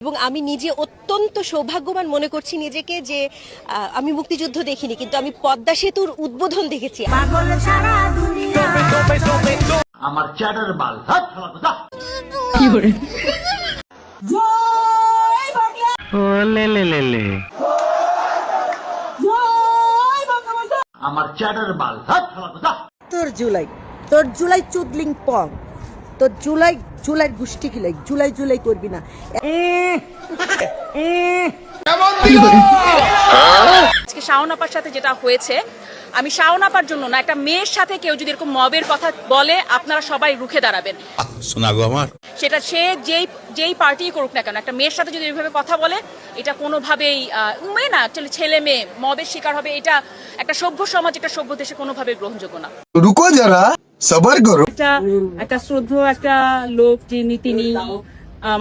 এবং আমি নিজে অত্যন্ত সৌভাগ্যবান মনে করছি নিজেকে যে আমি মুক্তিযুদ্ধ দেখিনি, কিন্তু আমি পদ্মা সেতুর উদ্বোধন দেখেছি। আমার চ্যাটার বাল কি করে আমার চ্যাটার বাল তোর জুলাই চুদলিং পং তোর জুলাইয়ের গোষ্ঠী খিলাই জুলাই করবি না। আজকে শাওন আপার সাথে যেটা হয়েছে, আমি শাওন আপার জন্য না, একটা মেয়ের সাথে কেউ যদি এরকম মবের কথা বলে আপনারা সবাই রুখে দাঁড়াবেন। শোনাগো আমার সেটা সে যেই পার্টি করুক না কেন, একটা মেয়ের সাথে যদি এইভাবে কথা বলে এটা কোনোভাবেই মেয়ে না, অ্যাকচুয়ালি ছেলে মেয়ে মবের শিকার হবে, এটা একটা সভ্য সমাজ, একটা সভ্য দেশে কোনোভাবে গ্রহণযোগ্য না। রুকো যারা সবার করো। একটা শ্রদ্ধেয় একটা লোক তিনি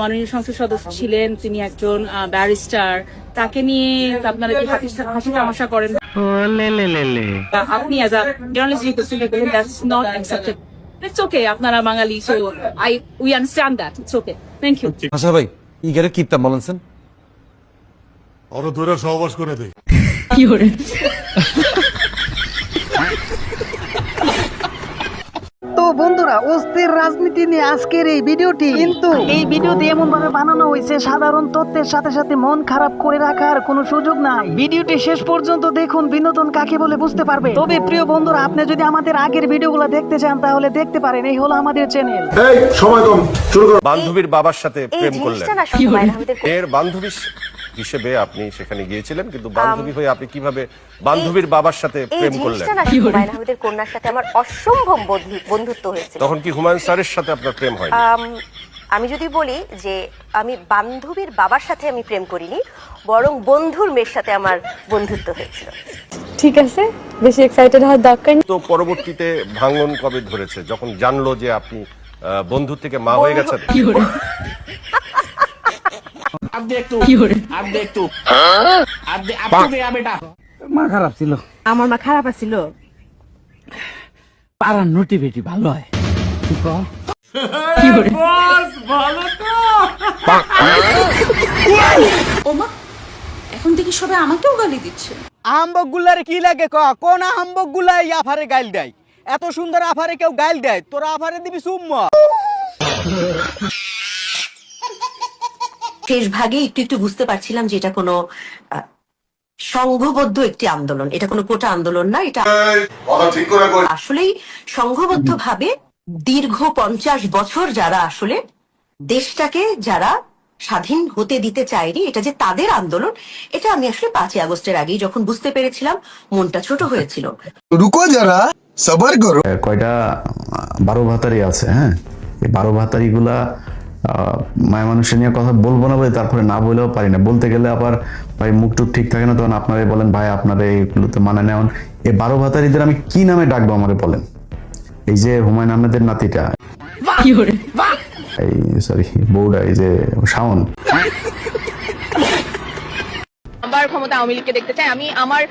মাননীয় সংসদ সদস্য ছিলেন, তিনি একজন ব্যারিস্টার, তাকে নিয়ে আপনারা কি হাসি তামাশা করেন? আপনি অ্যাজ আ জার্নালিস্ট রিকোয়েস্ট করলেন, that's not acceptable. It's okay, আপনারা Bangali, so we understand that, it's okay, thank you. আশা ভাই ইগারে কিপটা বলেন ওরা ধরে সহবাস করে দেয়। কি করে তো বন্ধুরা, অস্থির রাজনীতি নিয়ে আজকের এই ভিডিওটি, কিন্তু এই ভিডিওটি এমন ভাবে বানানো হয়েছে সাধারণ তথ্যের সাথে সাথে মন খারাপ করে রাখার কোনো সুযোগ নাই। ভিডিওটি শেষ পর্যন্ত দেখুন, বিনোদন কাকে বলে বুঝতে পারবে। তবে প্রিয় বন্ধুরা, আপনি যদি আমাদের আগের ভিডিওগুলো দেখতে চান তাহলে দেখতে পারেন, এই হলো আমাদের চ্যানেল। এই সময় কম, শুরু করো। বান্ধবীর বাবার সাথে প্রেম করলেন, কি এর বান্ধবী হিসেবে আপনি সেখানে গিয়েছিলেন, কিন্তু বান্ধবী হয়ে আপনি কিভাবে বান্ধবীর বাবার সাথে প্রেম করলেন? হুমায়ুন কন্যার সাথে আমার অসম্ভব বন্ধুত্ব হয়েছিল। তখন কি হুমায়ুন স্যারের সাথে আপনার প্রেম হয়? আমি যদি বলি যে আমি বান্ধবীর বাবার সাথে আমি প্রেম করিনি, বরং বন্ধুর মেয়ের সাথে আমার বন্ধুত্ব হয়েছিল। ঠিক আছে, বেশি এক্সাইটেড হওয়ার দরকার নেই। তো পরবর্তীতে ভাঙন কবে ধরেছে, যখন জানলো যে আপনি বন্ধু থেকে মা হয়ে গেছেন? কি করে মা খারাপ ছিল, আমার মা খারাপ ছিল, পাড়ার নোটিভিটি ভালো হয়। কি করে ওমা, এখন দেখি সবাই আমাকেও গালি দিচ্ছে। আহম্বক গুলারে কি লাগে কোন আহম্বক গুলাই আফারে গাইল দেয়? এত সুন্দর আফারে কেউ গাইল দেয়? তোরা আফারে দিবি চুম্মা। শেষ ভাগে একটু বুঝতে পারছিলাম যে এটা কোনো সংঘবদ্ধ একটি আন্দোলন, এটা কোনো কোটা আন্দোলন না, এটা আসলেই সংঘবদ্ধ ভাবে দীর্ঘ 50 বছর যারা আসলে দেশটাকে যারা স্বাধীন হতে দিতে চায়নি, এটা যে তাদের আন্দোলন, এটা আমি আসলে 5ই আগস্টের আগেই যখন বুঝতে পেরেছিলাম, মনটা ছোট হয়েছিল। রুকো যারা সবার করো। কয়টা 12 ভাতারি আছে, হ্যাঁ, এই 12 ভাতারি গুলা মায়া মানুষের নিয়ে কথা বলবো না বলে তারপরে না বলেও পারি না, বলতে গেলে আবার ভাই মুখ টুক ঠিক থাকে না, তখন আপনারাই বলেন ভাই আপনারা এইগুলোতে মানে নেন। এই 12 ভাতারিদের আমি কি নামে ডাকবো আমারে বলেন? এই যে হুমায়ুন আহমেদের নাতিটা, কি করে এই সরি বউটা, এই যে শাওন, আবার ক্ষমতা আওয়ামী লীগকে দেখতে চাই, আমি আমার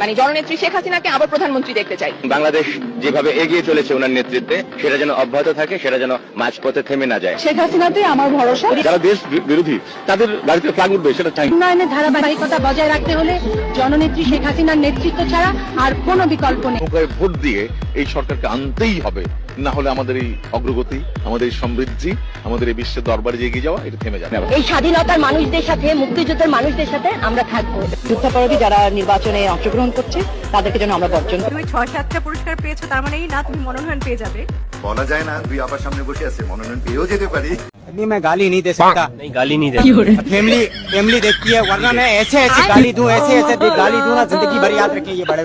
মানে জননেত্রী শেখ হাসিনাকে আবার প্রধানমন্ত্রী দেখতে চাই। বাংলাদেশ যেভাবে এগিয়ে চলেছে ওনার নেতৃত্বে, সেটা যেন অব্যাহত থাকে, সেটা যেন মাঝপথে থেমে না যায়। শেখ হাসিনাতে আমার ভরসা। যারা দেশ বিরোধী তাদের বাড়িতে ফ্ল্যাগ উঠবে, সেটা চাই। উন্নয়নের ধারাবাহিকতা বজায় রাখতে হলে জননেত্রী শেখ হাসিনার নেতৃত্ব ছাড়া আর কোনো বিকল্প নেই। ভোট দিয়ে এই সরকারকে আনতেই হবে, না হলে আমাদের এই অগ্রগতি, আমাদের এই সমৃদ্ধি, আমাদের এই বিশ্বের দরবারে এগিয়ে যাওয়া, এটা থেমে যাবে। এই স্বাধীনতার মানুষদের সাথে, মুক্তিযুদ্ধের মানুষদের সাথে আমরা থাকবো। যুদ্ধাপরাধী যারা নির্বাচনে অংশগ্রহণ করছে তাদেরকে যেন আমরা বর্জন করি। তুমি 6-7টা পুরস্কার পেয়েছো, তার মানে এই না তুমি মনোনয়ন পেয়ে যাবে। বলা যায় না, তুই আবার সামনে বসে আছে, মনোনয়ন পেয়েও যেতে পারি। मैं गाली नहीं दे सकता, नहीं गाली नहीं दे। फैमिली देखती है, वरना मैं ऐसे गाली दूं, ऐसे गाली दूं ना, जिंदगी भर याद रखें ये बड़े।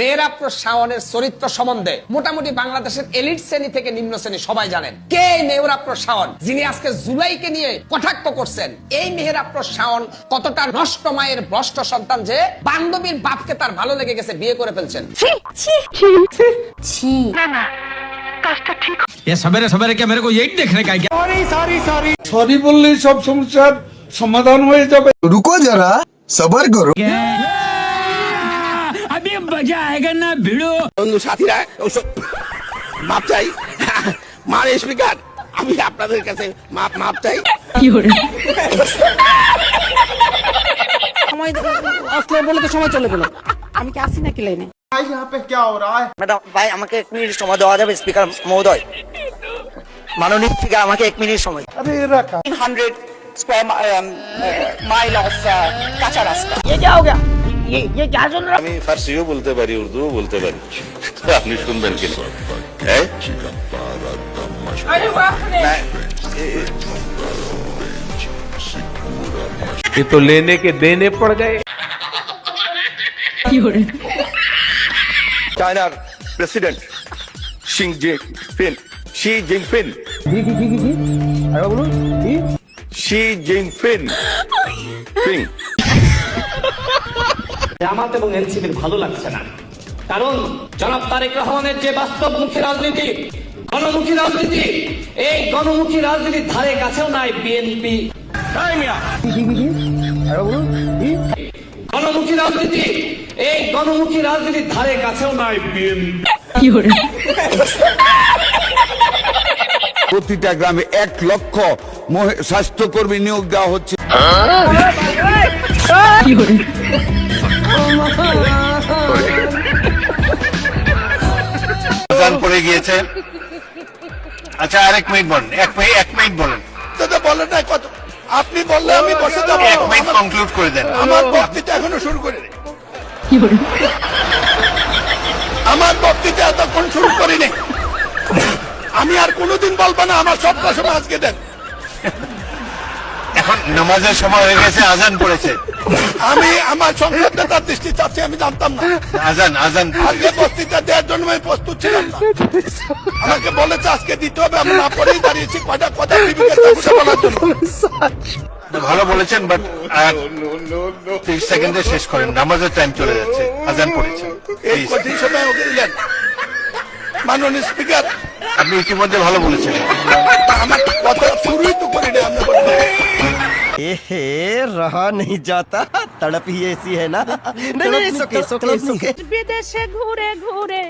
মেহেরাপ্র শাওনের চরিত্র সম্বন্ধে মোটামুটি বাংলাদেশের এলিট শ্রেণী থেকে নিম্ন শ্রেণী সবাই জানেন কে মেহেরাপ্র শাওন, যিনি আজকে জুলাইকে নিয়ে কটাক্ষ করছেন। এই মেহেরাপ্র শাওন কতটা নষ্ট মায়ের ভ্রষ্ট সন্তান যে বান্ধবীর বাপকে তার ভালো লেগে গেছে, বিয়ে করে ফেলছেন। সরি বললেই সব সমস্যার সমাধান হয়ে যাবে। রুকো যারা সবার করো। বন্ধু সাথীরা মাপ চাই, মার স্পিকার, আমি আপনাদের কাছে মাপ চাই। সময় আসলে বলে তো সময় চলে গেল। আমি কি আসি নাকি লাইনে? ম্যাডাম ভাই আমাকে 1 মিনিট সময় দেওয়া যাবে স্পিকার মহোদয়? মাননীয় স্পিকার আমাকে 1 মিনিট সময়। 300 স্কয়ার মাইল অফ কাঁচা রাস্তা। ये क्या सुन रहा? আমি ফার্সিও বলতে পারি, উর্দুও বলতে পারি, আপনি শুনবেন কি? ये तो लेने के देने पड़ गए। চায়নার প্রেসিডেন্ট শি জিনপিং জামাত এবং এনসিপির ভালো লাগছে না, কারণ জনাব তারেক রহমানের যে বাস্তবমুখী রাজনীতি, গণমুখী রাজনীতি, এই গণমুখী রাজনীতির ধারে কাছেও নাই বিএনপি। গণমুখী রাজনীতি, এই গণমুখী রাজনীতির ধারে কাছেও নাই বিএনপি। প্রতিটা গ্রামে 1 লক্ষ স্বাস্থ্যকর্মী নিয়োগ দেওয়া হচ্ছে। আজান পড়ে গিয়েছে। আচ্ছা আরেক মিনিট বলেন, এক মিনিট বলেন। দাদা বলেন না কত, আপনি বললে আমি বসে যাবো। 1 মিনিট কনক্লুড করে দেন। আমার বক্তৃতা এখনো শুরু করিনি। আমার বক্তৃতা এতক্ষণ শুরু করিনি। আমি আর কোনোদিন বলবো না। আমার সবটা সময় আজকে দেন। এখন নামাজের সময় হয়ে গেছে, আজান পড়েছে। আমি আমার সংসদদাতার দৃষ্টি চাচ্ছি, আমি জানতাম না আজান আজকে বক্তৃতা দেওয়ার জন্য আমি প্রস্তুত ছিলাম না। আমাকে বলেছে আজকে দিতে হবে, আমি না পড়েই দাঁড়িয়েছি কয়টা কথা বিবেকের তাবুতে বলার জন্য। ভালো বলেছেন, বাট 30 সেকেন্ডে শেষ করেন, নামাজের টাইম চলে যাচ্ছে, আজান পড়েছে। এই কঠিন সময় ওকে দিলেন মাননীয় স্পিকার। আপনি ইতিমধ্যে ভালো বলেছেন। আমার কথা শুরুই তো করি না। আপনি বলবেন रहा नहीं जाता, तड़प ही ऐसी है ना। नहीं, सोके। বিদেশে ঘুরে ঘুরে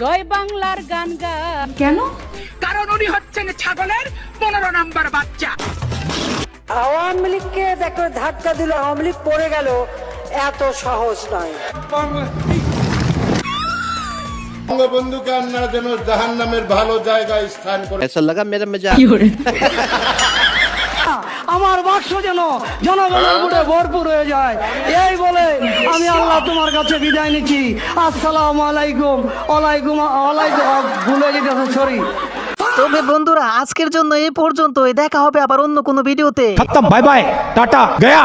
জয় বাংলার গান গান। কেন? কারণ উনি হচ্ছেন ছাগলের 15 নম্বর বাচ্চা। আওয়ামী লীগকে দেখো ধাক্কা দিল, আওয়ামী লীগ পড়ে গেল, এত সহজ নয়। বঙ্গবন্ধুকে আপনারা যেন জাহান্নামের ভালো জায়গায় স্থান করে। ऐसा लगा मेरा मजा। আমার বাক্স যেন জনগণের ভোটে ভরপুর হয়ে যায়, এই বলে আমি আল্লাহ তোমার কাছে বিদায় নিচ্ছি। আসসালামু আলাইকুম। ভুলে যেতে সরি। তবে বন্ধুরা আজকের জন্য এই পর্যন্তই। দেখা হবে আবার অন্য কোনো ভিডিওতে। Bye bye, tata, Gaya.